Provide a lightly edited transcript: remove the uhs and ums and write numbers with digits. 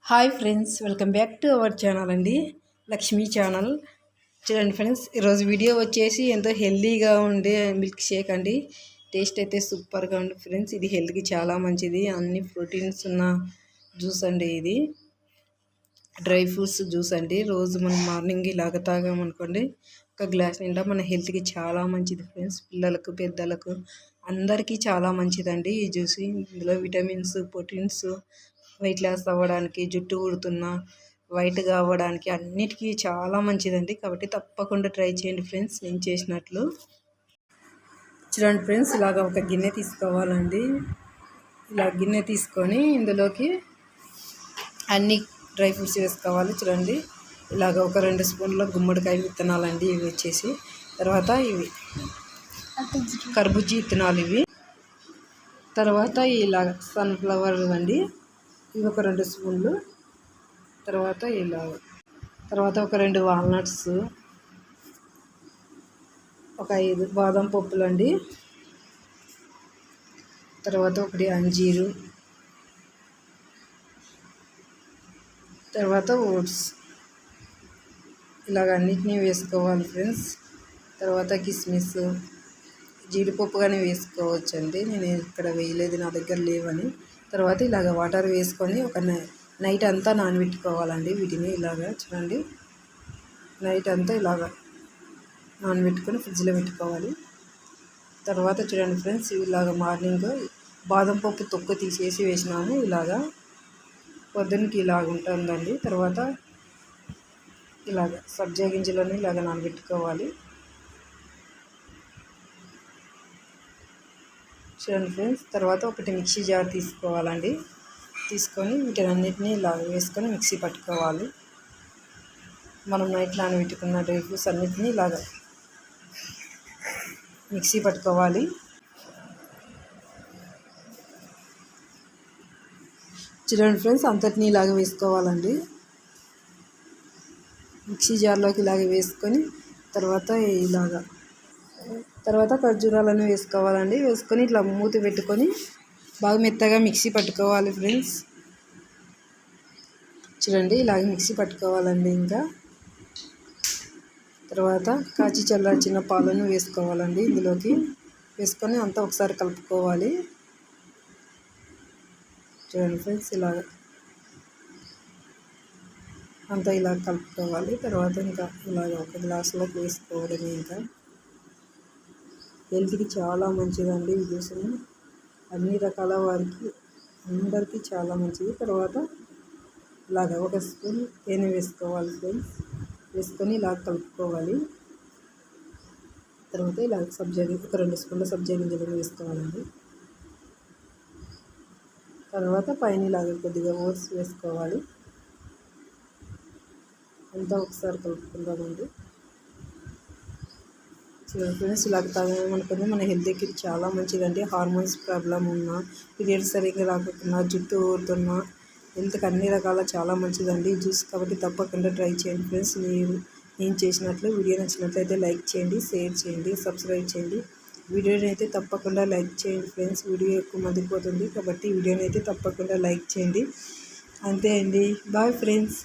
Hi friends, welcome back to our channel అండి, Lakshmi channel. చూడండి friends, ఈరోజు వీడియో వచ్చేసి ఎంతో హెల్తీగా ఉండే మిల్క్ షేక్ అండి. టేస్ట్ అయితే సూపర్గా ఉంది ఫ్రెండ్స్. ఇది హెల్త్కి చాలా మంచిది, అన్ని ప్రోటీన్స్ ఉన్న జ్యూస్ అండి. ఇది డ్రై ఫ్రూట్స్ జ్యూస్ అండి. రోజు మనం మార్నింగ్ ఇలాగ తాగామనుకోండి, ఒక గ్లాస్ నిండా మన హెల్త్కి చాలా మంచిది ఫ్రెండ్స్. పిల్లలకు పెద్దలకు అందరికీ చాలా మంచిదండి ఈ జ్యూస్. ఇందులో విటమిన్స్, ప్రోటీన్స్, వెయిట్ లాస్ అవ్వడానికి, జుట్టు ఊడుతున్న వైట్గా అవ్వడానికి అన్నిటికీ చాలా మంచిదండి. కాబట్టి తప్పకుండా ట్రై చేయండి ఫ్రెండ్స్, నేను చేసినట్లు. చూడండి ఫ్రెండ్స్, ఇలాగ ఒక గిన్నె తీసుకోవాలండి. ఇలా గిన్నె తీసుకొని ఇందులోకి అన్ని డ్రై ఫ్రూట్స్ వేసుకోవాలి. చూడండి, ఇలాగ ఒక 2 స్పూన్ల గుమ్మడికాయ విత్తనాలండి. ఇవి వచ్చేసి తర్వాత ఇవి కర్బూజీ విత్తనాలు, ఇవి తర్వాత ఇలాగ సన్ఫ్లవర్ అండి, ఇవి ఒక 2 స్పూన్లు. తర్వాత తర్వాత ఒక 2 వాల్నట్స్, ఒక 5 బాదం పప్పులు అండి. తర్వాత 1 అంజీరు, తర్వాత ఓట్స్. ఇలాగ అన్నిటినీ వేసుకోవాలి ఫ్రెండ్స్. తర్వాత కిస్మిస్, జీడిపప్పు కానీ వేసుకోవచ్చండి. నేను ఇక్కడ వేయలేదు, నా దగ్గర లేవని. తర్వాత ఇలాగ వాటర్ వేసుకొని ఒక నైట్ అంతా నానబెట్టుకోవాలండి వీటిని. ఇలాగా చూడండి, నైట్ అంతా ఇలాగ నానబెట్టుకొని ఫ్రిడ్జ్లో పెట్టుకోవాలి. తర్వాత చూడండి ఫ్రెండ్స్, ఇలాగ మార్నింగ్ బాదం పప్పు తొక్కు తీసేసి వేసినాము. ఇలాగా పొద్దున్నకి ఇలాగ ఉంటుందండి. తర్వాత ఇలాగ సబ్జా గింజలను ఇలాగ నానబెట్టుకోవాలి. చూడండి ఫ్రెండ్స్, తర్వాత ఒకటి మిక్సీ జార్ తీసుకోవాలండి. తీసుకొని వీటన్నిటిని ఇలా వేసుకొని మిక్సీ పట్టుకోవాలి. మనం నైట్ నానబెట్టుకున్న డ్రై ఫ్రూట్స్ అన్నిటినీ ఇలాగ మిక్సీ పట్టుకోవాలి. చూడండి ఫ్రెండ్స్, అంతటినీ ఇలాగ వేసుకోవాలండి మిక్సీ జార్లోకి. ఇలాగ వేసుకొని తర్వాత ఖర్జూరాలను వేసుకోవాలండి. వేసుకొని ఇట్లా మూత పెట్టుకొని బాగా మెత్తగా మిక్సీ పట్టుకోవాలి ఫ్రెండ్స్. చూడండి, ఇలాగ మిక్సీ పట్టుకోవాలండి. ఇంకా తర్వాత కాచి చల్లార్చిన పాలను వేసుకోవాలండి. ఇందులోకి వేసుకొని అంతా ఒకసారి కలుపుకోవాలి. చూడండి ఫ్రెండ్స్, ఇలాగ అంతా ఇలా కలుపుకోవాలి. తర్వాత ఇంకా ఇలాగ ఒక గ్లాసులోకి వేసుకోవడమే. ఇంకా హెల్త్కి చాలా మంచిదండి ఈ జ్యూస్ని, అన్ని రకాల వారికి అందరికీ చాలా మంచిది. తర్వాత ఇలాగ 1 స్పూన్ తేనె వేసుకోవాలి ఫ్రెండ్స్. వేసుకొని ఇలా కలుపుకోవాలి. తర్వాత ఇలా ఒక 2 స్పూన్ల సబ్జా గింజలు వేసుకోవాలండి. తర్వాత పైన ఇలాగ కొద్దిగా ఓట్స్ వేసుకోవాలి. అంతా ఒకసారి కలుపుకుందామండి. చూడండి ఫ్రెండ్స్, ఇలాగ తాగామనుకుంది మన హెల్త్కి చాలా మంచిదండి. హార్మోన్స్ ప్రాబ్లం ఉన్నా, పీరియడ్స్ సరిగ్గా రాకపోయినా, జుట్టు ఊరుతున్నా, హెల్త్కి అన్ని రకాల చాలా మంచిదండి జ్యూస్. కాబట్టి తప్పకుండా ట్రై చేయండి ఫ్రెండ్స్. నేను చేసినట్లు వీడియో నచ్చినట్లయితే లైక్ చేయండి, షేర్ చేయండి, సబ్స్క్రైబ్ చేయండి. వీడియోని అయితే తప్పకుండా లైక్ చేయండి ఫ్రెండ్స్. వీడియో ఎక్కువ మందికి పోతుంది కాబట్టి వీడియోని అయితే తప్పకుండా లైక్ చేయండి. అంతే అండి, బాయ్ ఫ్రెండ్స్.